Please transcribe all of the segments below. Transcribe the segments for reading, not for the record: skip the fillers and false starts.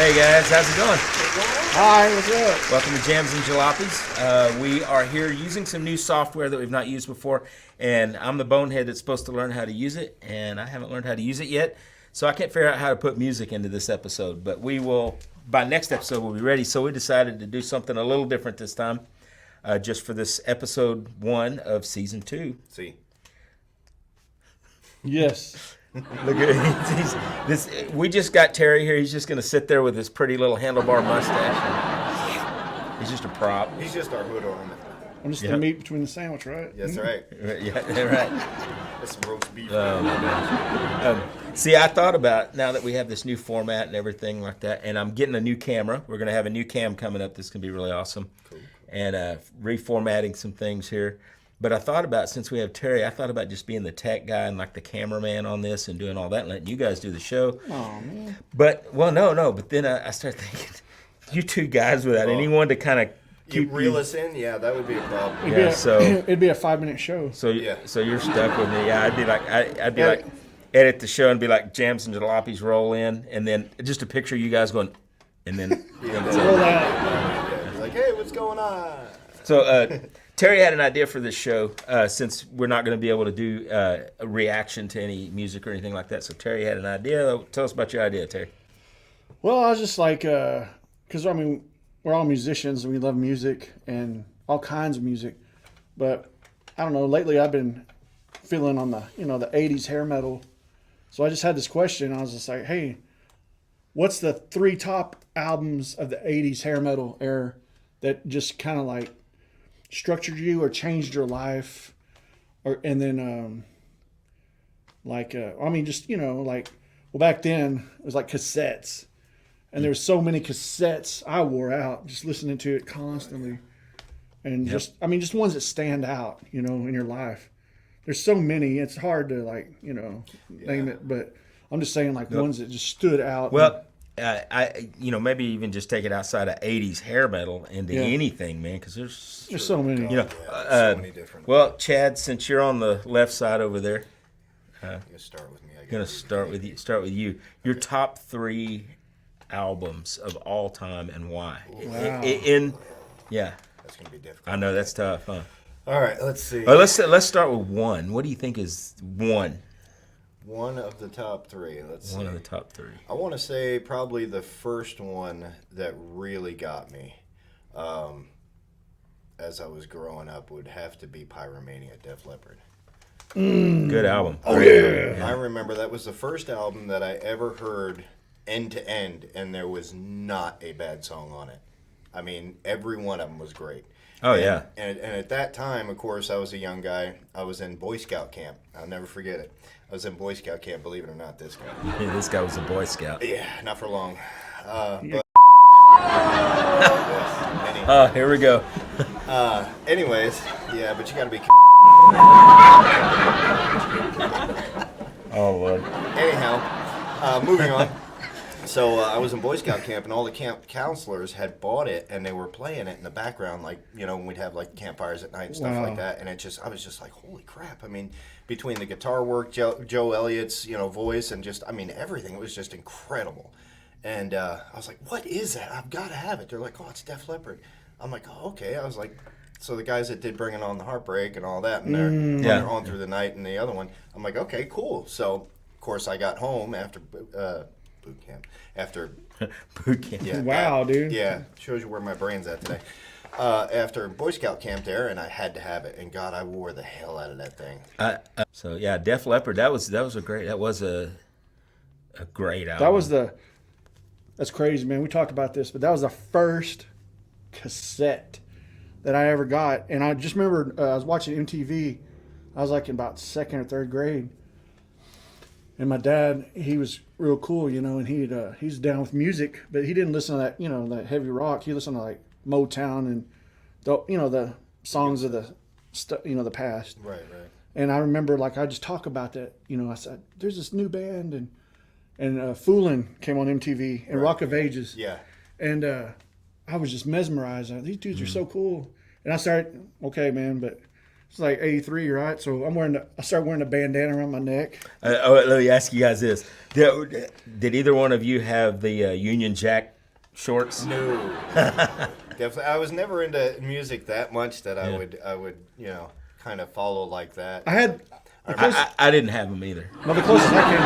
Hey guys, how's it going? Hi, what's up? Welcome to Jams and Jalopies. We are here using some new software that we've not used before, and I'm the bonehead that's supposed to learn how to use it, and I haven't learned how to use it yet, so I can't figure out how to put music into this episode, but we will, by next episode, we'll be ready, so we decided to do something a little different this time, just for this episode 1 of season 2. See. Yes. Look at this. We just got Terry here. He's just going to sit there with his pretty little handlebar mustache. He's just a prop. He's just our hood ornament. I'm just the meat between the sandwich, right? That's right. Yeah, right. That's some roast beef. Oh my gosh. See, I thought about now that we have this new format and everything like that, and I'm getting a new camera. We're going to have a new cam coming up. This is going to be really awesome. Cool. And reformatting some things here. But I thought about, since we have Terry, I thought about just being the tech guy and like the cameraman on this and doing all that and letting you guys do the show. Oh, man. But, well, no. But then I started thinking, you two guys without anyone to kind of keep reel us in? Yeah, that would be a problem. It'd be a 5-minute show. So you're stuck with me. Yeah, I'd be like, edit the show and be like, Jams and Jalopies roll in, and then just a picture of you guys going, and then. Roll out. Yeah, like, hey, what's going on? So, Terry had an idea for this show, since we're not going to be able to do a reaction to any music or anything like that. So Terry had an idea. Tell us about your idea, Terry. Well, I was just like, because, I mean, we're all musicians and we love music and all kinds of music. But, I don't know, lately I've been feeling on the 80s hair metal. So I just had this question. I was just like, hey, what's the 3 top albums of the 80s hair metal era that just kind of like structured you or changed your life, and then back then it was like cassettes, and there's so many cassettes I wore out just listening to it constantly, and just ones that stand out in your life. There's so many, it's hard to name it, but I'm just saying ones that just stood out. Well, maybe even just take it outside of 80s hair metal into anything, man, because there's so many. So many different. Well, Chad, since you're on the left side over there, you start with me. I'm gonna start with you. Start with you. Your top 3 albums of all time and why? Wow. That's gonna be difficult. I know that's tough, huh? All right, let's see. Let's start with one. What do you think is one? One of the top 3. Let's see. One of the top 3. I want to say probably the first one that really got me, as I was growing up, would have to be Pyromania, Def Leppard. Good album. Oh, yeah. I remember that was the first album that I ever heard end to end, and there was not a bad song on it. I mean, every one of them was great. Yeah. And at that time, of course, I was a young guy. I was in Boy Scout camp. I'll never forget it. I was in Boy Scout camp, believe it or not, this guy. Yeah, this guy was a Boy Scout. Yeah, not for long. But Here we go. anyways, yeah, but you got to be. Oh, Lord. Anyhow, moving on. So I was in Boy Scout camp, and all the camp counselors had bought it, and they were playing it in the background, when we'd have campfires at night and stuff like that. And I was just like, holy crap! I mean, between the guitar work, Joe Elliott's voice, and everything, it was just incredible. And I was like, what is that? I've got to have it. They're like, oh, it's Def Leppard. I'm like, oh, okay. I was like, so the guys that did Bringing On the Heartbreak and all that, and they're On Through the Night and the other one, I'm like, okay, cool. So of course I got home after boot camp. After boot camp. Yeah, wow, dude. Yeah, shows you where my brain's at today. After Boy Scout camp there, and I had to have it, and God, I wore the hell out of that thing. So yeah, Def Leppard. That was a great album. That's crazy, man. We talked about this, but that was the first cassette that I ever got, and I just remember I was watching MTV. I was in about 2nd or 3rd grade. And my dad, he was real cool, and he's down with music, but he didn't listen to that, that heavy rock. He listened to Motown and the songs of the the past. Right. And I remember I just talk about that, I said, there's this new band and Foolin' came on MTV and Rock of Ages. Yeah. And I was just mesmerized. These dudes are so cool. And I started, okay, man, but it's like 83, right? So I started wearing a bandana around my neck. Let me ask you guys this: Did either one of you have the Union Jack shorts? No. Definitely. I was never into music that much that I would kind of follow like that. I didn't have them either. No, the closest I came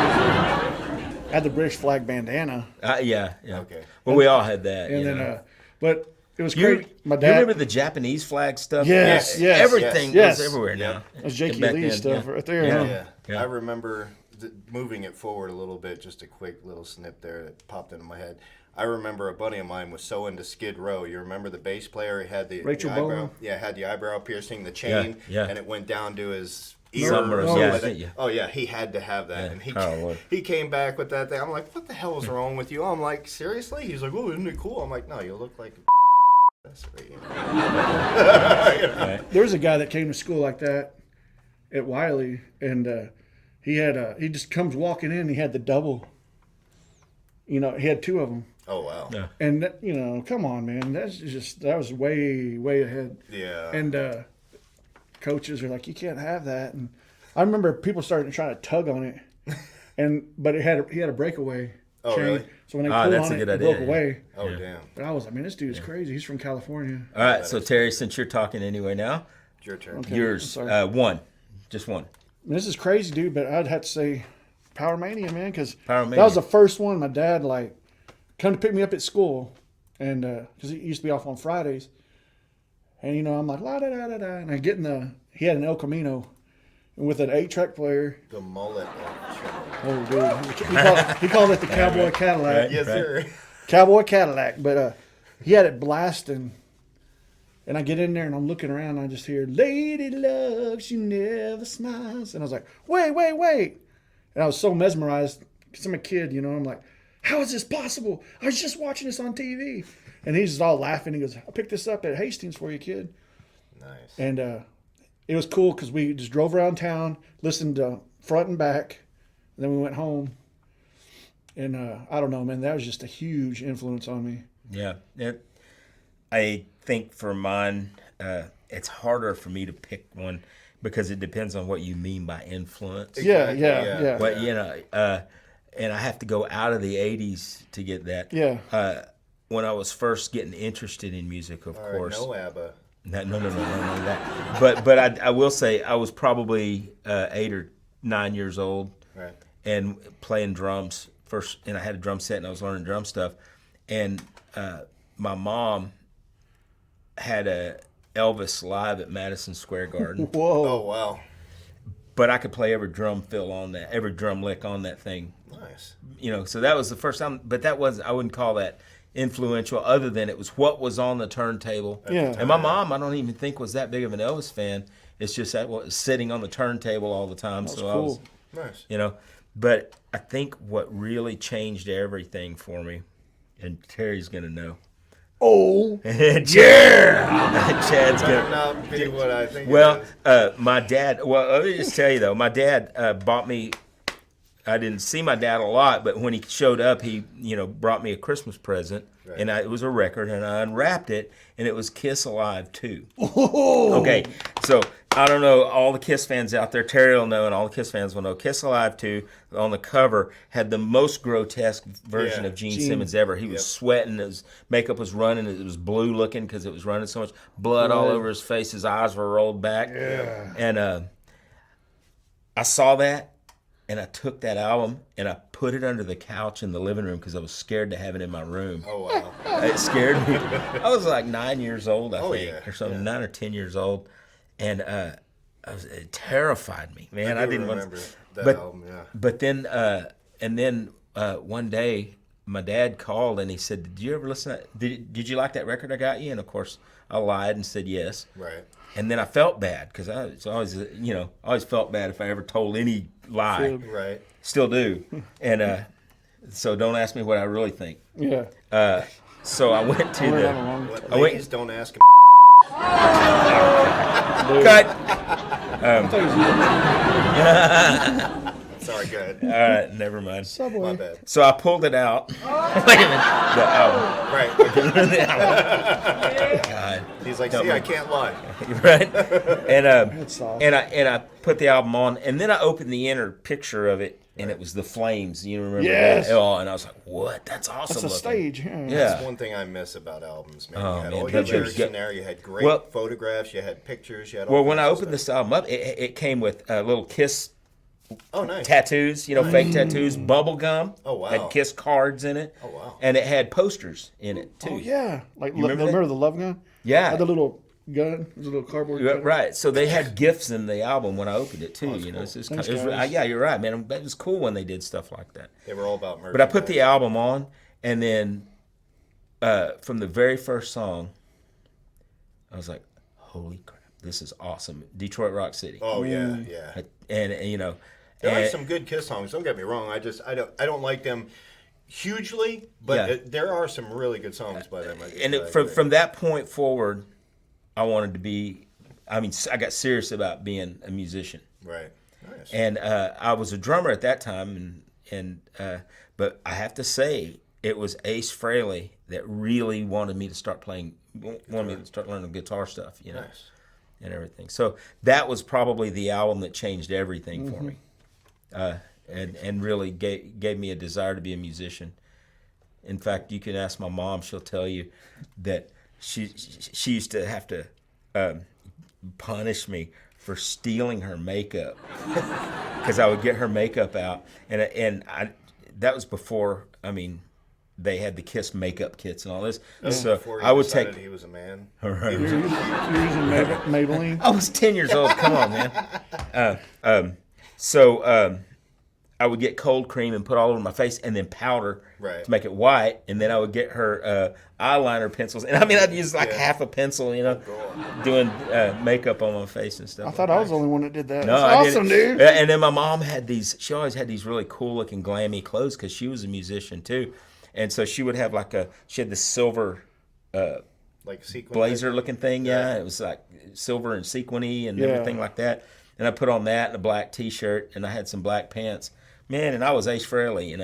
was had the British flag bandana. Yeah. Okay. Well, we all had that. And you then, know. but it was You, great. My you dad. remember the Japanese flag stuff? Yes, yes, Everything yes. goes everywhere Yep. now. That was Jakey Back Lee then, stuff right there. Yeah. huh? Yeah. I remember moving it forward a little bit, just a quick little snip there that popped into my head. I remember a buddy of mine was so into Skid Row. You remember the bass player? He had the eyebrow. Bowman? Yeah, had the eyebrow piercing, the chain, Yeah. and it went down to his ear. Summer, or yeah, something. yeah. Oh yeah, he had to have that, Yeah. and Oh, Lord. he came back with that thing. I'm like, what the hell is wrong with you? I'm like, seriously? He's like, oh, isn't it cool? I'm like, no, you look like. Right. There was a guy that came to school like that at Wiley, and he just comes walking in. He had the double. He had two of them. Oh wow. Yeah. And come on, man, that was way ahead. Yeah. And coaches are like, you can't have that. And I remember people started trying to tug on it, but he had a breakaway Oh, chain. really? So when they pulled that's on a it, good it idea, broke yeah. away. Oh Yeah. damn. But I was like, man, this dude's crazy. He's from California. All right, so Terry, since you're talking anyway now, It's your turn. Okay. yours, I'm sorry. one, just one. This is crazy, dude, but I'd have to say Power Mania, man, because Power that Mania. was the first one. My dad come to pick me up at school, and because he used to be off on Fridays, and I'm like la da da da da, and I get he had an El Camino, and with an 8-track player. The mullet. Oh, dude, he called it the Cowboy Cadillac. Right. Yes, sir. Cowboy Cadillac, but he had it blasting. And I get in there and I'm looking around and I just hear, "Lady love, she never smiles." And I was like, wait. And I was so mesmerized because I'm a kid, I'm like, how is this possible? I was just watching this on TV. And he's just all laughing. He goes, "I picked this up at Hastings for you, kid." Nice. And it was cool because we just drove around town, listened to front and back, and then we went home. And I don't know, man, that was just a huge influence on me. Yeah. I think for mine, it's harder for me to pick one because it depends on what you mean by influence. Exactly, Yeah. But, and I have to go out of the 80s to get that. Yeah. When I was first getting interested in music, of All right, course. no ABBA. No, that. But I will say I was probably 8 or 9 years old, Right. and playing drums first. And I had a drum set, and I was learning drum stuff. And my mom had a Elvis live at Madison Square Garden, Whoa. Oh wow. but I could play every drum fill on that, every drum lick on that thing. Nice. So that was the first time. But I wouldn't call that influential, other than it was what was on the turntable. Yeah. And my mom, I don't even think was that big of an Elvis fan. It's just that was sitting on the turntable all the time. That was so cool. Nice. But I think what really changed everything for me, and Terry's gonna know. Oh. Chad's Might gonna. not be what I think. Well, it is. my dad. Well, let me just tell you though, my dad bought me. I didn't see my dad a lot, but when he showed up, he brought me a Christmas present, Right. and it was a record, and I unwrapped it, and it was Kiss Alive 2. Oh. Okay, so I don't know, all the Kiss fans out there, Terry will know, and all the Kiss fans will know, Kiss Alive 2 on the cover had the most grotesque version Yeah. of Gene Gene. Simmons ever. He was Yep. sweating, his makeup was running, it was blue looking because it was running so much, blood all Blood. over his face, his eyes were rolled back. Yeah. And I saw that, and I took that album and I put it under the couch in the living room because I was scared to have it in my room. Oh wow. It scared me. I was like 9 years old, I Oh, think, yeah, or something, yeah. 9 or 10 years old, and it terrified me, man. I do didn't remember want. that But album. Yeah. but then one day my dad called and he said, "Did you ever listen? Did you like that record I got you?" And of course I lied and said yes. Right. And then I felt bad because I was always, always felt bad if I ever told any lie. Fib. Right. Still do. And so don't ask me what I really think. Yeah. So I went to I learned the that along. What, I went- ladies don't ask him. Dude. cut. I thought he was- Sorry, go ahead. All right, never mind. My Subway. bad. So I pulled it out. Wait a minute. The album. Right. Okay. The album. God. He's like, Don't see, I mind. can't lie. Right. And It's awesome. and I put the album on, and then I opened the inner picture of it, and it was the flames. You remember Yes. that? Oh, and I was like, what? That's awesome. That's a looking. stage. Yeah. That's one thing I miss about albums, man. Oh, You had man, all your pictures. lyrics in there. You had great Well- photographs. You had pictures. You had all Well, when I kinds of opened stuff. this album up, it came with little Kiss Oh, nice. tattoos, fake tattoos, bubble gum. Oh, wow. Had Kiss cards in it. Oh, wow. And it had posters in it too. Oh yeah, like remember remember that? the love gun? Yeah. Had the little gun, the little cardboard. gun. Right. So they had gifts in the album when I opened it too. that's It's cool. just Thanks, it was, guys. yeah, you're right, man. It was cool when they did stuff like that. They were all about merch. But I put the album on, and then from the very first song, I was like, "Holy crap, this is awesome!" Detroit Rock City. Oh, yeah, yeah. And There are and- some good Kiss songs. Don't get me wrong. I don't like them hugely, but Yeah. there are some really good songs by them. from that point forward, I wanted to be. I mean, I got serious about being a musician. Right. Nice. And I was a drummer at that time, but I have to say it was Ace Frehley that really wanted me to start learning guitar stuff, Nice. and everything. So that was probably the album that changed everything for me, and really gave me a desire to be a musician. In fact, you can ask my mom; she'll tell you that she used to have to punish me for stealing her makeup because I would get her makeup out, and that was before. I mean, they had the Kiss makeup kits and all this. So Before he I would decided take. he was a man. You're using Maybelline. I was 10 years old. Come on, man. So I would get cold cream and put all over my face, and then powder Right. to make it white, and then I would get her eyeliner pencils, and I mean I'd use like half a pencil, doing makeup on my face and stuff. I thought I was the only one that did that. No, That's I awesome, didn't. dude. And then my mom had these. She always had these really cool looking glammy clothes because she was a musician too, and so she would have she had this silver Like sequin. blazer looking thing. Yeah, it was like silver and sequiny and Yeah. everything like that. And I put on that and a black T-shirt, and I had some black pants. Man, and I was Ace Frehley, and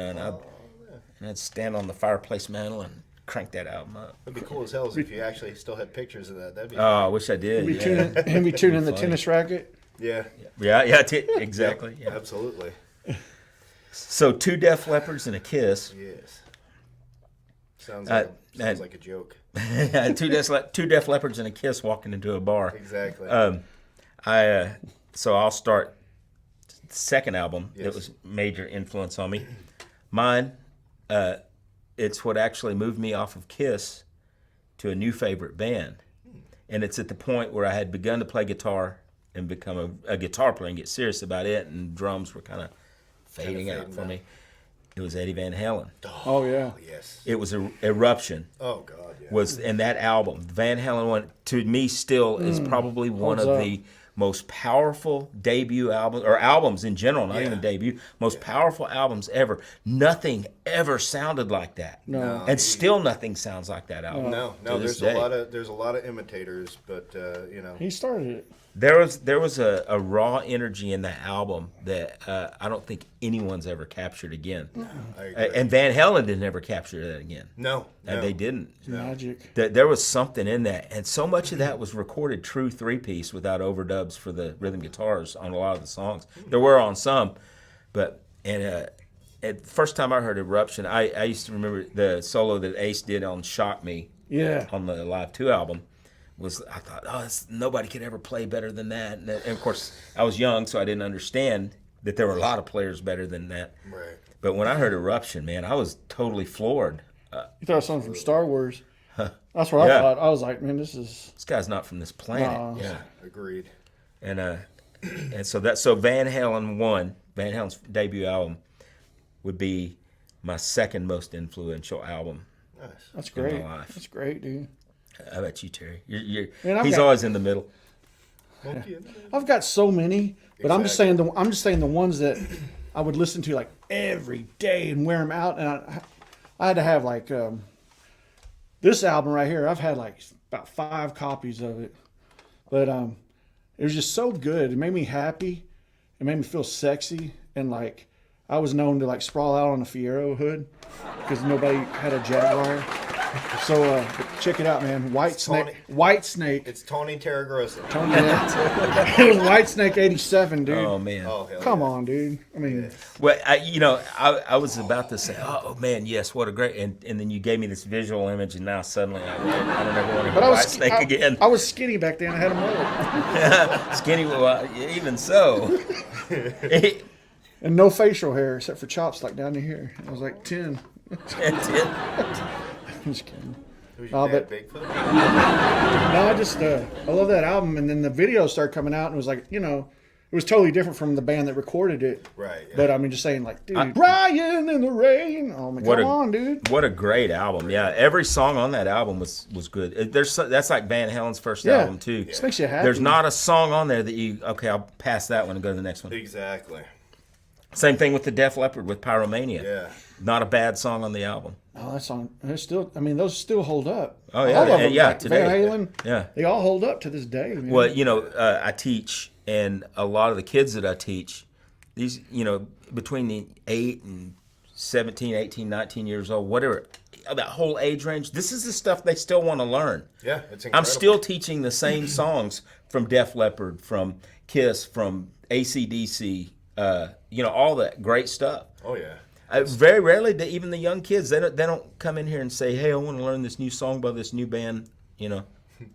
I'd stand on the fireplace mantel and crank that album up. It'd be cool as hell if you actually still had pictures of that. That'd be Oh, I wish I did. Be Yeah, tuning the funny. tennis racket. yeah. yeah, exactly. Yeah. Absolutely. So 2 Def Leppards and a Kiss. Yes. Sounds and- like a joke. two Def Leppards and a Kiss walking into a bar. Exactly. So I'll start the second album that Yes. was major influence on me. Mine, it's what actually moved me off of Kiss to a new favorite band. And it's at the point where I had begun to play guitar and become a guitar player and get serious about it, and drums were kind of fading out for me. It was Eddie Van Halen. Oh yeah. Yes. It was Eruption. Oh God. Yeah. Was in that album. Van Halen one to me still is probably one Holds of up. the most powerful debut albums, or albums in general, not Yeah. even debut, most powerful albums ever. Nothing ever sounded like that. No. And still nothing sounds like that album. No, to this there's day. a lot of imitators, but He started it. There was a raw energy in that album that I don't think anyone's ever captured again. I agree. And Van Halen didn't ever capture that again. no, And they didn't. Magic. There was something in that, and so much of that was recorded true 3-piece without overdubs for the rhythm guitars on a lot of the songs. There were on some, but at the first time I heard Eruption, I used to remember the solo that Ace did on "Shock Me" Yeah. on the Live 2 album. I thought, nobody could ever play better than that. And of course, I was young, so I didn't understand that there were a lot of players better than that. Right. But when I heard Eruption, man, I was totally floored. You thought something from Star Wars. That's what Yeah. I thought. I was like, man, this is. This guy's not from this planet. No. Yeah. Agreed. And so Van Halen's debut album would be my second most influential album. Nice. That's In my great. life. That's great, dude. How about you, Terry? You're Man, I've he's got- always in the middle. I've got so many, but I'm just saying Exactly. I'm just saying the ones that I would listen to like every day and wear them out. And I had to have like this album right here. I've had like about 5 copies of it, but it was just so good. It made me happy. It made me feel sexy, and like I was known to like sprawl out on a Fiero hood because nobody had a Jaguar. So check it out, man. White Snake. It's Tony Torregrossa. Tony, yeah. It was White Snake 87, dude. Oh man. Oh, hell Come yeah. on, dude. I mean, Yeah. Well, I was about to say, oh man, yes, what a great, and then you gave me this visual image, and now suddenly I don't ever want to but go I White was Snake again. I was skinny back then. I had a mullet Skinny, well, even so. and no facial hair except for chops like down to here. I was like 10. That's it. I'm just kidding. Who's Oh, your dad, but- Bigfoot? No, I love that album, and then the videos started coming out, and it was like, it was totally different from the band that recorded it. Right. Yeah. But I mean, just saying, like, dude, Ryan in the rain. Oh my, come on, dude. What a great album! Yeah, every song on that album was good. That's like Van Halen's first Yeah. album too. Just makes you happy. There's not a song on there that I'll pass that one and go to the next one. Exactly. Same thing with the Def Leppard with Pyromania. Yeah. Not a bad song on the album. Oh, that song. They're still. I mean, those still hold up. Oh, yeah, all of them. yeah, like today. Van Halen. Yeah. They all hold up to this day. Man. Well, I teach, and a lot of the kids that I teach, these, between the 8 and 17, 18, 19 years old, whatever, that whole age range, this is the stuff they still want to learn. Yeah, it's incredible. I'm still teaching the same songs from Def Leppard, from Kiss, from AC/DC, all that great stuff. Oh yeah. Very rarely, even the young kids, they don't come in here and say, "Hey, I want to learn this new song by this new band."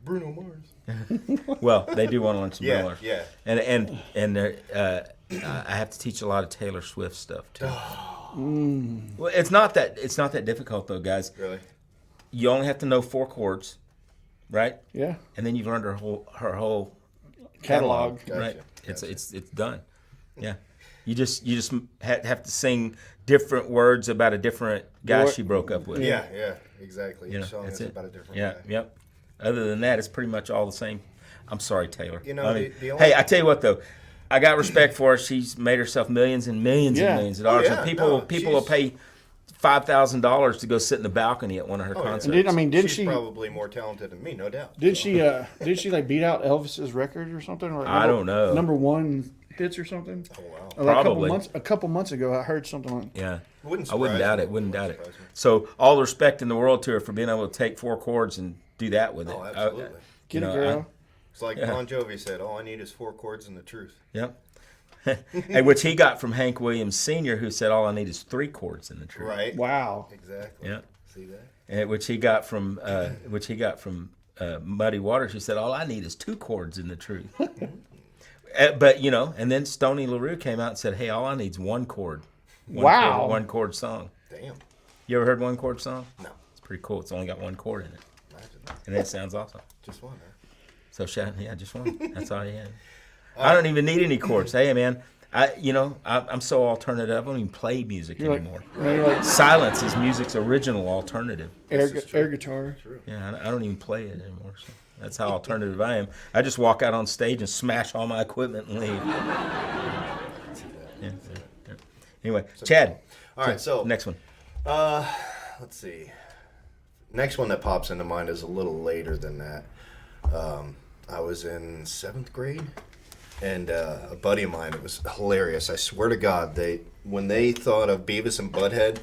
Bruno Mars. Well, they do want to learn some Yeah, Miller. yeah. And I have to teach a lot of Taylor Swift stuff too. Well, it's not that difficult though, guys. Really? You only have to know 4 chords, right? yeah, And then you've learned her whole catalog. right? Gotcha. It's done. Yeah. You just have to sing different words about a different guy Boy- she broke up with. Yeah, exactly. Each song that's is it. about a different Yeah, guy. yep. Other than that, it's pretty much all the same. I'm sorry, Taylor. The only- Hey, I tell you what though, I got respect for her. She's made herself millions and millions Yeah. and millions of dollars. Oh, yeah. And No, people will pay $5,000 to go sit in the balcony at one of her Oh, yeah. concerts. Didn't She's she? probably more talented than me, no doubt. Did she? Did she like beat out Elvis's record or something? Or I don't know. Number 1 hits or something. Oh wow. Like Probably. a couple months ago, I heard something like. Yeah. Wouldn't I wouldn't surprise doubt me. it. Wouldn't doubt it. surprise me. So all the respect in the world to her for being able to take 4 chords and do that with it. Oh, absolutely. Get You it, know, girl. It's like Bon Jovi said, all I need is 4 chords and the truth. Yep. And which he got from Hank Williams Sr., who said all I need is 3 chords in the truth. Right? Wow. Exactly. Yeah. See that? And which he got from Muddy Waters, who said all I need is 2 chords in the truth. But and then Stoney LaRue came out and said, "Hey, all I need is 1 chord." Wow. 1 chord song. Damn. You ever heard 1 chord song? No. It's pretty cool. It's only got 1 chord in it, Imagine that. and it sounds awesome. Just one, huh? So just 1. That's all you had. I don't even need any chords. Hey, man, I'm so alternative. I don't even play music You're like, anymore. you're like Silence is music's original alternative. air guitar. Yeah, I don't even play it anymore. So that's how alternative I am. I just walk out on stage and smash all my equipment and leave. Yeah. Anyway, Chad. All right, so Next one. let's see. Next one that pops into mind is a little later than that. I was in 7th grade, and a buddy of mine, it was hilarious. I swear to God, when they thought of Beavis and Butthead,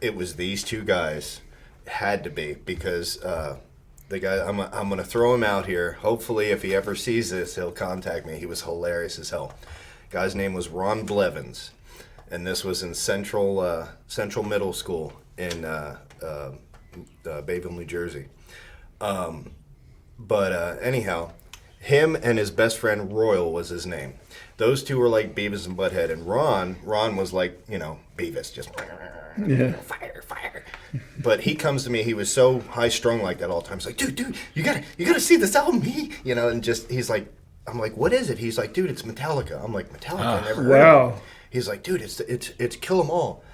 it was these 2 guys. It had to be, because the guy, I'm going to throw him out here. Hopefully, if he ever sees this, he'll contact me. He was hilarious as hell. Guy's name was Ron Blevins, and this was in Central Middle School in Bayville, New Jersey. But anyhow, him and his best friend Royal was his name. Those 2 were like Beavis and Butthead, and Ron was like, Beavis, just fire. But he comes to me, he was so high strung like that all the time. He's like, dude, you gotta see this album, and just he's like, I'm like, what is it? He's like, dude, it's Metallica. I'm like, Metallica? I never heard of it. He's like, dude, it's Kill 'Em All.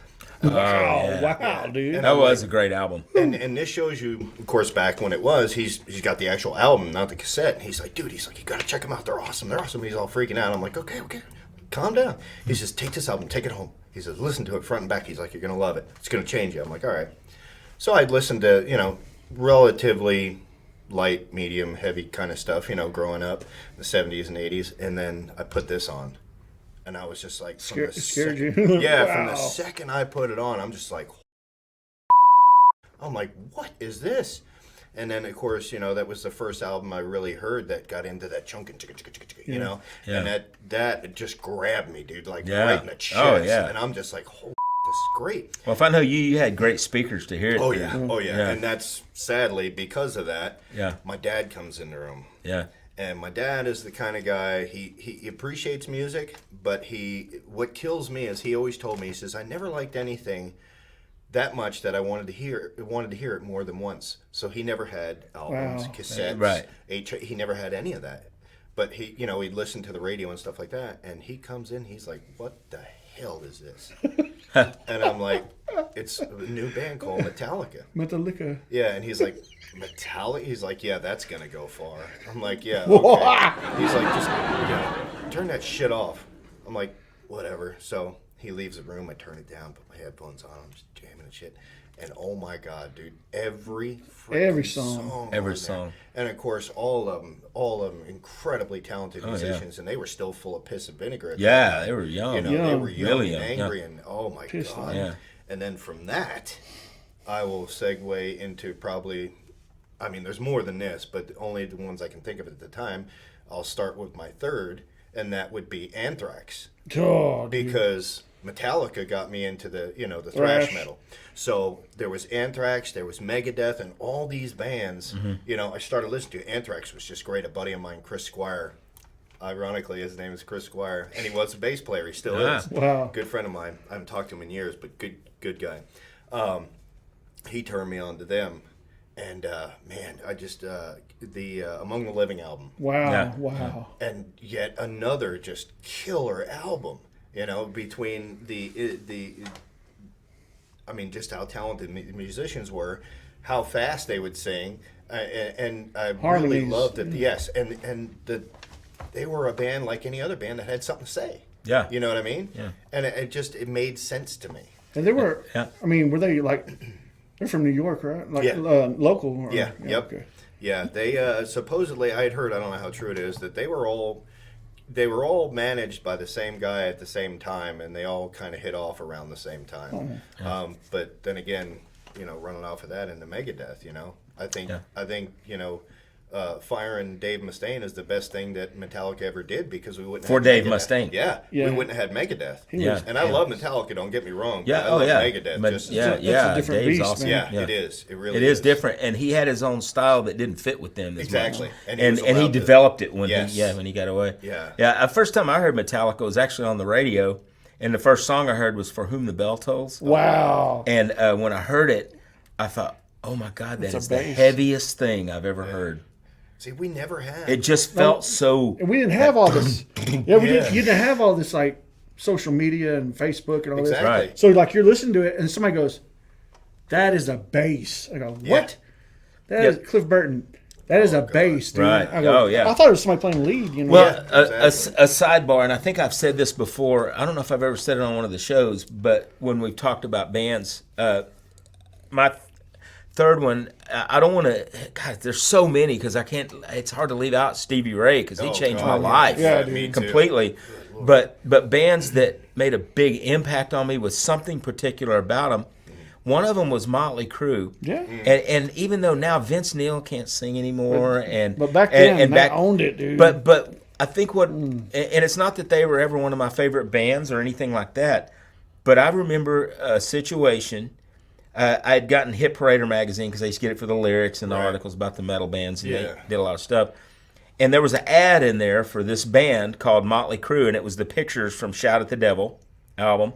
Wow, dude. That was a great album. And this shows you, of course, back when it was, he's got the actual album, not the cassette. And he's like, dude, you gotta check them out. They're awesome. He's all freaking out. I'm like, okay, calm down. He says, take this album, take it home. He says, listen to it front and back. He's like, you're gonna love it. It's gonna change you. I'm like, all right. So I'd listen to, relatively light, medium, heavy kind of stuff, growing up in the 70s and 80s. And then I put this on. And I was just like, It scared you. Yeah, from the Wow. second I put it on, I'm just like, I'm like, what is this? And then, of course, you know, that was the first album I really heard that got into that chunkin', you know? Yeah. And that just grabbed me, dude, like Yeah. right in the chest. Oh, yeah. And I'm just like, holy, this is great. Well, if I know you had great speakers to hear it. Oh, through. yeah. Oh, yeah. Yeah. And that's, sadly, because of that, Yeah. my dad comes in the room. Yeah. And my dad is the kind of guy, he appreciates music, but what kills me is he always told me, he says, I never liked anything that much that I wanted to hear it more than once. So he never had albums, Wow. cassettes, Right. he never had any of that. But he, you know, he'd listen to the radio and stuff like that, and he comes in, he's like, what the hell is this? And I'm like, it's a new band called Metallica. Metallica. Yeah, and he's like, Metallica? He's like, yeah, that's going to go far. I'm like, yeah, okay. He's like, just, you know, turn that shit off. I'm like, whatever. So he leaves the room. I turn it down, put my headphones on. I'm just jamming and shit. And oh my God, dude, every song. Every on song. there. And of course, all of them incredibly talented musicians, and they were still full of piss and vinegar. At that Yeah, time. they were young. You know, Young. they were young Really and young, angry, and oh my Pissed God. off. Yeah. And then from that, I will segue into probably, I mean, there's more than this, but only the ones I can think of at the time. I'll start with my third, and that would be Anthrax, Oh, dude. because Metallica got me into the, you know, the thrash Thrash. metal. So there was Anthrax, there was Megadeth, and all these bands. You know, I started listening to Anthrax. Was just great. A buddy of mine, Chris Squire. Ironically, his name is Chris Squire, and he was a bass player. He still Ah. is. Wow. Good friend of mine. I haven't talked to him in years, but good guy. He turned me on to them, and man, I just the Among the Living album, Wow. Yeah. Wow. and yet another just killer album. You know, between the I mean, just how talented musicians were, how fast they would sing, and I really Harmonies. loved it. Yes, and they were a band like any other band that had something to say. Yeah. You know what I mean? Yeah. And it made sense to me. And they were, Yeah. I mean, were they like, they're from New York, right? Like Yeah. local? Or, Yeah. Yep. Okay. Yeah. They supposedly, I had heard, I don't know how true it is, that they were all managed by the same guy at the same time, and they all kind of hit off around the same time. But then again, you know, running off of that into Megadeth, you know, I think you know, firing Dave Mustaine is the best thing that Metallica ever did, because we wouldn't For have Dave Megadeth. Mustaine. Yeah, Yeah. we wouldn't have had Megadeth. Yeah. And I love Metallica. Don't get me wrong. Yeah, but I oh love yeah. Megadeth. But just, yeah, That's a yeah. different Dave's beast, awesome. man. yeah, it is. It really It is different, and he had his own style that didn't fit with them as Exactly. much. And And he was he allowed to- developed it when Yes. when he got away. Yeah. Yeah. First time I heard Metallica was actually on the radio, and the first song I heard was "For Whom the Bell Tolls." Wow. And when I heard it, I thought, "Oh my God, that a is the bass. heaviest thing I've ever heard." See, we never had. It just felt so. And we didn't have all this. Yeah, we Yeah. didn't. You didn't have all this like social media and Facebook and all Exactly. Right. this. So like you're listening to it, and somebody goes, "That is a bass." I go, "What? That is Cliff Burton. That is a bass, dude." Right. I go, Oh, yeah. I thought it was somebody playing lead. You know. Well, Yeah, exactly. a sidebar, and I think I've said this before. I don't know if I've ever said it on one of the shows, but when we've talked about bands, my third one, I don't want to. God, there's so many because I can't. It's hard to leave out Stevie Ray because he Oh, changed God, my yeah. life Yeah, dude. Me too. completely. But bands that made a big impact on me with something particular about them. One of them was Motley Crue. Yeah. And even though now Vince Neil can't sing anymore, But back then, and they owned it, dude. But I think and it's not that they were ever one of my favorite bands or anything like that, but I remember a situation. I had gotten Hit Parader magazine because I used to get it for the lyrics and the Right. articles about the metal bands, and Yeah. they did a lot of stuff. And there was an ad in there for this band called Motley Crue, and it was the pictures from Shout at the Devil album.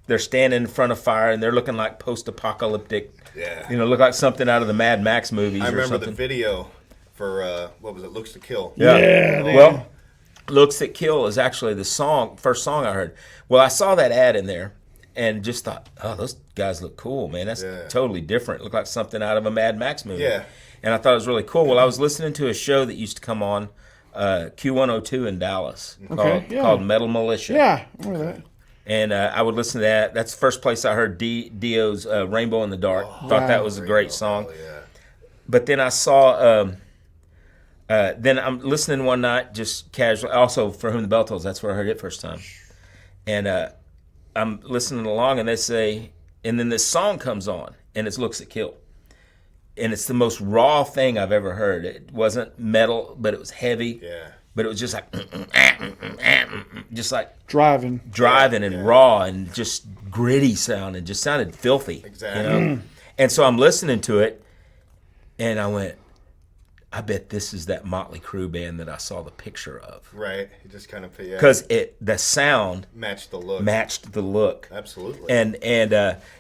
They're standing in front of fire, and they're looking like post-apocalyptic. Yeah. You know, look like something out of the Mad Max movies I or remember something. the video for what was it? Looks to Kill. Yeah, Well, Looks That Kill is actually the first song I heard. Well, I saw that ad in there and just thought, oh, those guys look cool, man. That's Yeah. totally different. Looked like something out of a Mad Max movie. Yeah. And I thought it was really cool. Well, I was listening to a show that used to come on Q102 in Dallas called Metal Militia. Yeah, I remember that. And I would listen to that. That's the first place I heard Dio's Rainbow in the Dark. Thought that was a great song. Oh, yeah. But then I saw, then I'm listening one night just casually, also For Whom the Bell Tolls, that's where I heard it first time. and I'm listening along, and they say, and then this song comes on, and it's "Looks That Kill," and it's the most raw thing I've ever heard. It wasn't metal, but it was heavy. Yeah. But it was just like, just like Driving. and raw and just gritty sound, and just sounded filthy. Exactly. You know? And so I'm listening to it, and I went, I bet this is that Motley Crue band that I saw the picture of. Right. You just kind of Because the sound matched the look. matched the look. Absolutely. And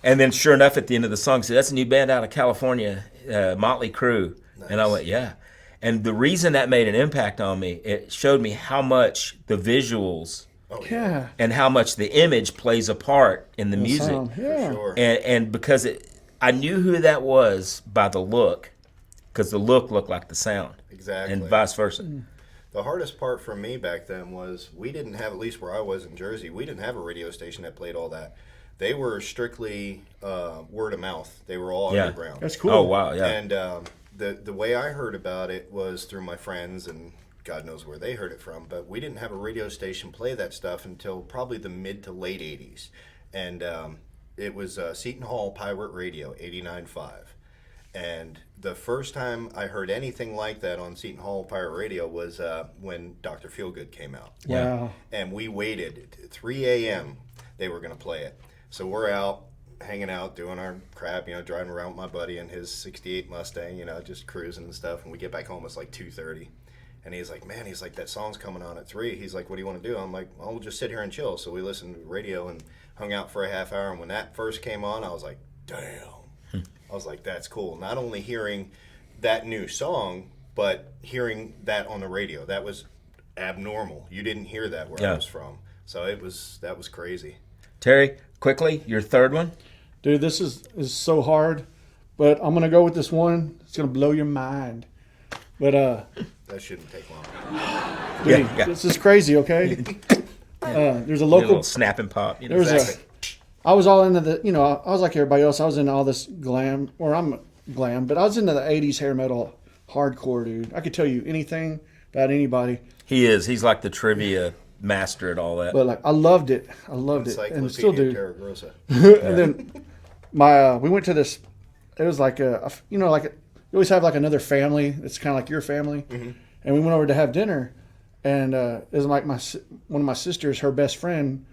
then sure enough, at the end of the song, said, "That's a new band out of California, Motley Crue." Nice. And I went, "Yeah." And the reason that made an impact on me, it showed me how much the visuals Yeah. and how much the image plays a part in the music. Sound. Yeah. For sure. And because I knew who that was by the look, because the look looked like the sound. Exactly. And vice versa. The hardest part for me back then was we didn't have, at least where I was in Jersey, we didn't have a radio station that played all that. They were strictly word of mouth. They were all Yeah. underground. That's cool. Oh, wow, yeah. And the way I heard about it was through my friends, and God knows where they heard it from, but we didn't have a radio station play that stuff until probably the mid to late 80s. And it was Seton Hall Pirate Radio, 89.5. And the first time I heard anything like that on Seton Hall Pirate Radio was when Dr. Feelgood came out. Wow. And we waited at 3 a.m. They were going to play it. So we're out, hanging out, doing our crap, driving around with my buddy in his 68 Mustang, just cruising and stuff. And we get back home, it's like 2:30. And he's like, man, that song's coming on at 3. He's like, what do you want to do? I'm like, well, we'll just sit here and chill. So we listened to the radio and hung out for a half hour. And when that first came on, I was like, damn. I was like, that's cool. Not only hearing that new song, but hearing that on the radio. That was abnormal. You didn't hear that where I was from. So that was crazy. Terry, quickly, your third one? Dude, this is so hard, but I'm going to go with this one. It's going to blow your mind. But That shouldn't take long. dude, this is crazy, okay? There's a local little snap and pop. There was I was all into the, I was like everybody else. I was into all this glam, or I'm glam, but I was into the 80s hair metal hardcore, dude. I could tell you anything about anybody. He is. He's like the trivia master at all that. But like, I loved it. And still do. Torregrossa. And then we went to this, it was like you always have like another family. It's kind of like your family. Mm-hmm. And we went over to have dinner. And it was like one of my sisters, her best friend,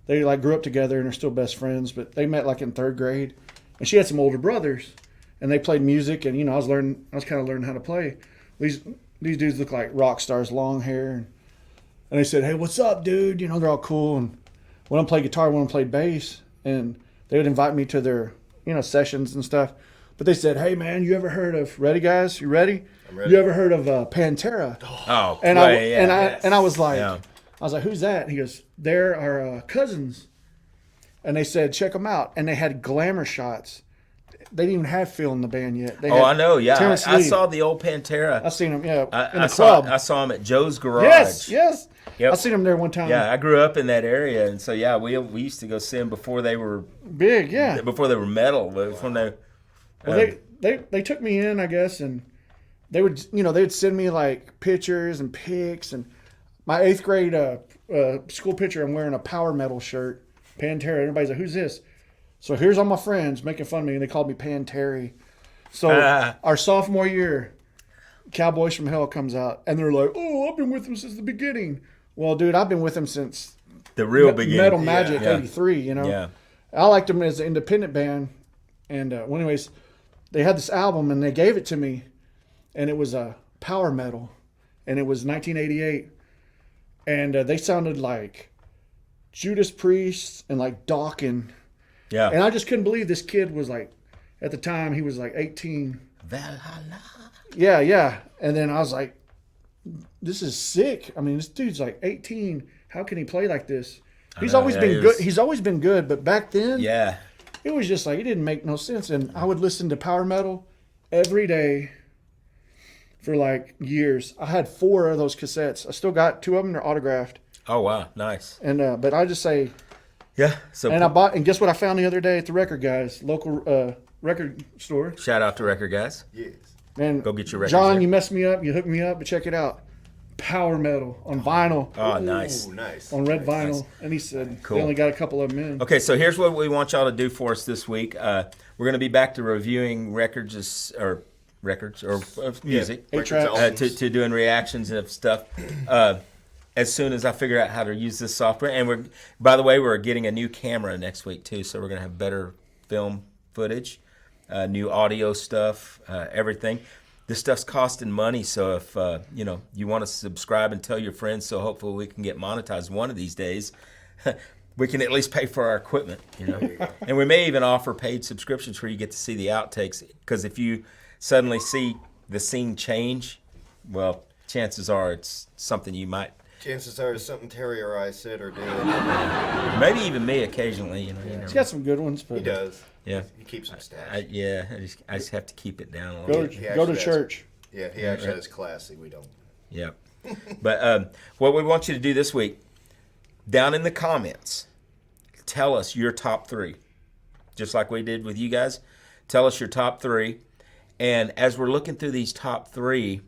they like grew up together and are still best friends, but they met like in 3rd grade. And she had some older brothers, and they played music, and I was kind of learning how to play. These dudes look like rock stars, long hair, and they said, "Hey, what's up, dude?" They're all cool. And one of them played guitar, one of them played bass, and they would invite me to their sessions and stuff. But they said, "Hey, man, you ever heard of ready, guys? You ready? I'm ready. You ever heard of Pantera?" Oh, And I was like, Yeah. I was like, "Who's that?" And he goes, "They're our cousins." And they said, "Check them out." And they had glamour shots. They didn't even have Phil in the band yet. They had I know. Yeah, Terrence I Lee. saw the old Pantera. I seen them. Yeah, in I the club. I saw him at Joe's Garage. Yes. Yep. I seen them there one time. Yeah, I grew up in that area, and so yeah, we used to go see them before they were Big. Yeah. before they were metal. But when they, Well, they took me in, I guess, and they would they'd send me like pictures and pics, and my 8th grade school picture, I'm wearing a power metal shirt, Pantera. Everybody's like, "Who's this?" So here's all my friends making fun of me, and they called me Panteri. So our sophomore year, Cowboys from Hell comes out, and they're like, "Oh, I've been with them since the beginning." Well, dude, I've been with them since the real beginning. Metal Magic Yeah. '83. Yeah. I liked them as an independent band, and well, anyways, they had this album, and they gave it to me, and it was a power metal, and it was 1988, and they sounded like Judas Priest and like Dawkins. Yeah. And I just couldn't believe this kid was like, at the time, he was like 18. Valhalla. Yeah. And then I was like, this is sick. I mean, this dude's like 18. How can he play like this? He's always been good. He's always been good. But back then, Yeah. it was just like, it didn't make no sense. And I would listen to power metal every day for like years. I had 4 of those cassettes. I still got 2 of them. They're autographed. Oh wow, nice. And but I just say, Yeah. So and I bought, and guess what I found the other day at the record guys, local record store. shout out to record guys. Yes. Man, Go get your records John, there. you messed me up. You hooked me up, but check it out. power metal on vinyl. Oh, nice. Ooh, nice. On red Nice. vinyl, and he said Cool. they only got a couple of them in. Okay, so here's what we want y'all to do for us this week. We're going to be back to reviewing or music, Eight tracks. to doing reactions and stuff. As soon as I figure out how to use this software, and by the way, we're getting a new camera next week too, so we're going to have better film footage, new audio stuff, everything. This stuff's costing money, so if you want to subscribe and tell your friends, so hopefully we can get monetized one of these days. We can at least pay for our equipment, And we may even offer paid subscriptions where you get to see the outtakes. Because if you suddenly see the scene change, well, chances are it's something you might. Chances are it's something Terry or I said or did. Maybe even me occasionally, He's got some good ones, but He does. Yeah. He keeps some stats. I just have to keep it down a go little to, bit. go to church. Yeah, he actually has classy. We don't. Yeah. But what we want you to do this week, down in the comments, tell us your top 3. Just like we did with you guys. Tell us your top 3. And as we're looking through these top 3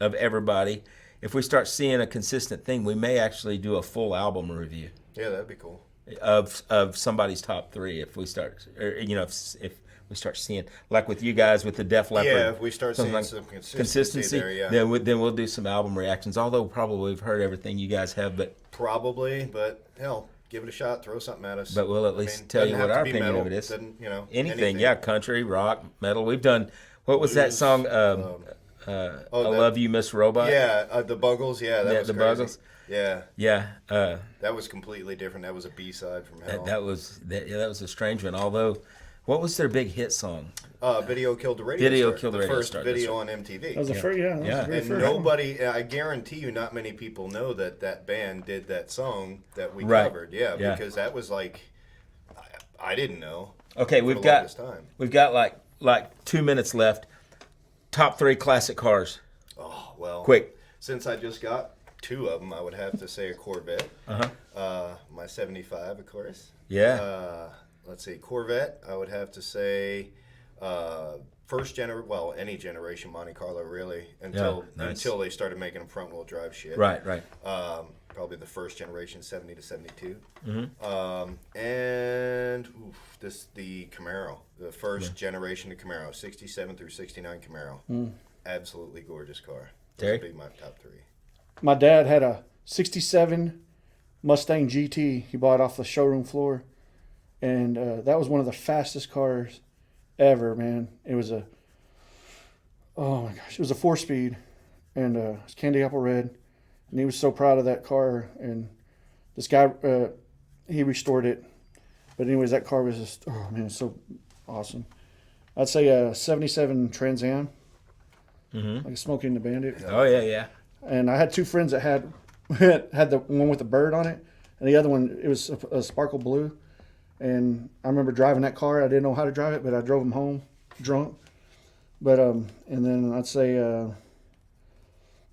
of everybody, if we start seeing a consistent thing, we may actually do a full album review Yeah, that'd be cool. of somebody's top 3. If we start, if we start seeing, like with you guys with the Def Leppard. Yeah, if we start seeing like some consistency there, yeah. then we'll do some album reactions. Although probably we've heard everything you guys have, but hell, give it a shot. Throw something at us. But we'll at least tell you what our opinion metal, of it is. Anything. Yeah, country, rock, metal. We've done. What was that song? I Love You, Miss Robot. Yeah, the Buggles. Yeah, that was the crazy. Buggles. Yeah. Yeah. That was completely different. That was a B-side from Hell. That was a strange one. Although, what was their big hit song? Video Killed the Radio Video Star. Killed the Radio first Star, video that's on MTV. That was the first, Yeah. the very And first nobody, I guarantee you, not many people know that band did that song that we Right. covered. Yeah, Yeah. because that was like, I didn't know. Okay, for we've the longest time. got like 2 minutes left. Top 3 classic cars. Oh, well. Quick. Since I just got 2 of them, I would have to say a Corvette. My 75, of course. Yeah. Let's see, Corvette, I would have to say any generation Monte Carlo, really, until they started making them front-wheel drive shit. Right. Probably the first generation, 70 to 72. Mm-hmm. And the Camaro, the first generation of Camaro, 67 through 69 Camaro. Absolutely gorgeous car. Terry? Those would be my top 3. My dad had a 67 Mustang GT. He bought it off the showroom floor. And that was one of the fastest cars ever, man. It was it was a 4-speed. And it was candy apple red. And he was so proud of that car. And this guy, he restored it. But anyways, that car was just, oh man, it's so awesome. I'd say a 77 Trans Am. Like a Smokey and the Bandit. Oh yeah. And I had 2 friends that had the one with the bird on it, and the other one, it was a sparkle blue. And I remember driving that car. I didn't know how to drive it, but I drove him home drunk. But and then I'd say,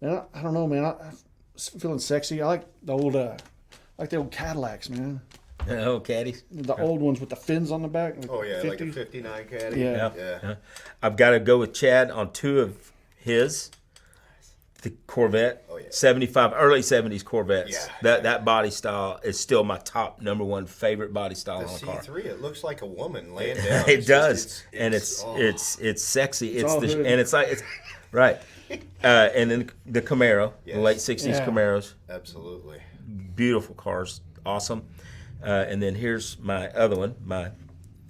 man, I don't know, man. I'm feeling sexy. I like the old Cadillacs, man. Oh, caddies. The old ones with the fins on the back. Oh, yeah, 50. like a 59 Caddy. Yeah. I've got to go with Chad on 2 of his. The Corvette, Oh, yeah. 75, early 70s Corvettes. Yeah. That body style is still my top number 1 favorite body style The on a car. C3, it looks like a woman laying down. It does, and it's sexy. It's all the hood. and it's like it's right. And then the Camaro, Yes. the late 60s Yeah. Camaros, Absolutely. beautiful cars, awesome. And then here's my other one,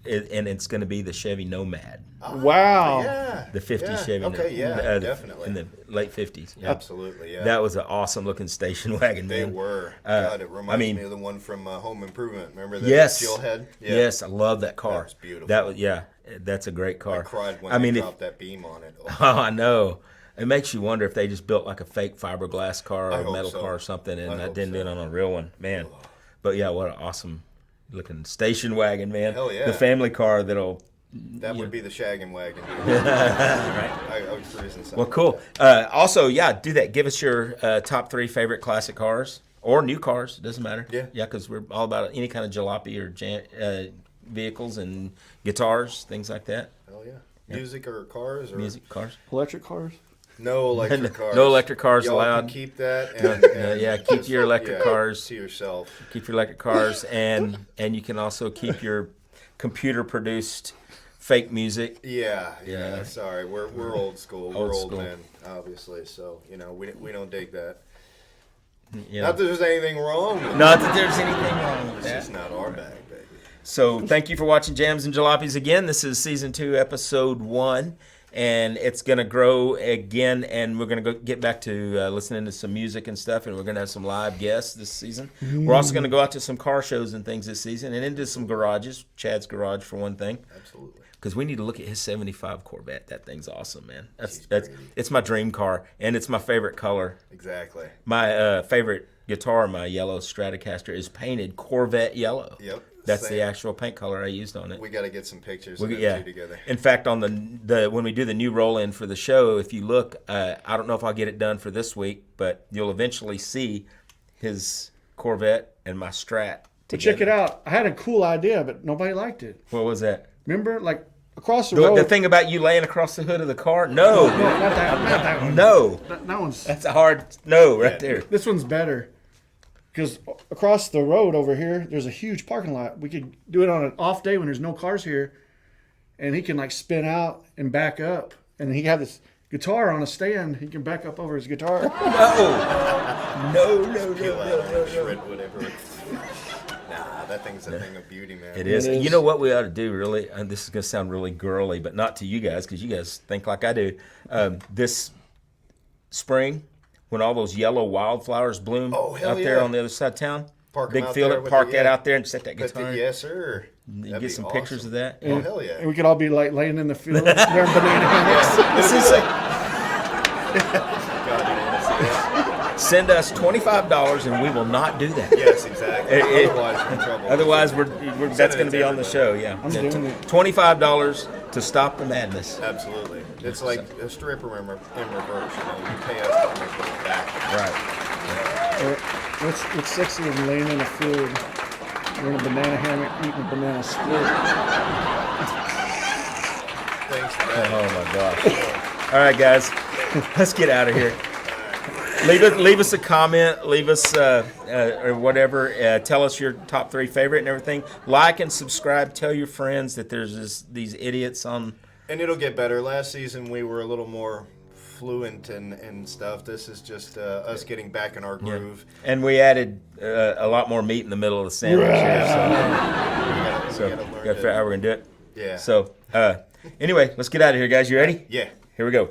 and it's going to be the Chevy Nomad, Wow. Yeah. the 50s yeah. Chevy. Okay, yeah, definitely. in the late 50s. Yeah. Absolutely, yeah. That was an awesome looking station wagon, They man. were. God, it reminds mean- me of the one from Home Improvement. Remember that Yes. Steelhead? Yeah. Yes, I love that car. That was beautiful. That was that's a great car. I cried when I they mean, dropped that beam on it. Oh, Oh, I know. It makes you wonder if they just built like a fake fiberglass car or I a hope metal so. car or something, and I that hope didn't do so. it on a real one, man. But yeah, what an awesome looking station wagon, man. Hell yeah. The family car that'll. that would be the shaggin' wagon. Right. I was cruising something. Well, cool. Also, yeah, do that. Give us your top 3 favorite classic cars or new cars. It doesn't matter. Yeah. Yeah, because we're all about any kind of jalopy or vehicles and guitars, things like that. Hell yeah. Music or cars or Music, cars. Electric cars. No electric cars. No electric cars Y'all allowed. Can keep that. And Keep your electric cars to yourself. Keep your electric cars, and you can also keep your computer-produced fake music. Yeah. Sorry, we're old school. We're old school. men, obviously. So we don't dig that. Yeah. Not that there's anything wrong with Not that there's anything wrong with It's that. just not our bag, baby. So thank you for watching Jams and Jalopies again. This is season 2, episode 1, and it's gonna grow again. And we're gonna get back to listening to some music and stuff, and we're gonna have some live guests this season. We're also gonna go out to some car shows and things this season, and into some garages. Chad's garage for one thing. Absolutely. Because we need to look at his '75 Corvette. That thing's awesome, man. It's my dream car, and it's my favorite color. Exactly. My favorite guitar, my yellow Stratocaster, is painted Corvette yellow. Yep. That's Same. the actual paint color I used on it. We got to get some pictures of them two together. In fact, on the when we do the new roll-in for the show, if you look, I don't know if I'll get it done for this week, but you'll eventually see his Corvette and my Strat But together. check it out. I had a cool idea, but nobody liked it. What was that? Remember, like across the road. The thing about you laying across the hood of the car? No. No, not that one. No. That one's. That's a hard no right there. This one's better. Because across the road over here, there's a huge parking lot. We could do it on an off day when there's no cars here, and he can like spin out and back up, and he have this guitar on a stand. He can back up over his guitar. No. Shred whatever. Nah, that thing's a thing of beauty, man. It is. It is. You know what we ought to do, really? And this is going to sound really girly, but not to you guys, because you guys think like I do. This spring, when all those yellow wildflowers bloom Oh, hell out there yeah. on the other side of town, Park 'em big out field there it, with park the- that yeah. out there and set that But guitar. yes, sir. You That'd get be some awesome. pictures of that. Oh, hell yeah. And we could all be like laying in the field wearing banana hammocks. This is like, God, you want to see that? send us $25 and we will not do that. Yes, exactly. It- Otherwise, we're in trouble. Otherwise, that's it going to be on the to show. Yeah, I'm doing it. $25 to stop the madness. Absolutely. It's like a stripper in reverse. You pay us to make it back. Right. What's sexier than laying in a field wearing a banana hammock, eating a banana split? Thanks for that. Oh my gosh. All right, guys, let's get out of here. Leave us a comment. Leave us or whatever. Tell us your top 3 favorite and everything. Like and subscribe. Tell your friends that there's these idiots on. And it'll get better. Last season we were a little more fluent and stuff. This is just us getting back in our groove. And we added a lot more meat in the middle of the sandwich here. So We gotta learn got to figure out how we're gonna do it. Yeah. So anyway, let's get out of here, guys. You ready? Yeah. Here we go.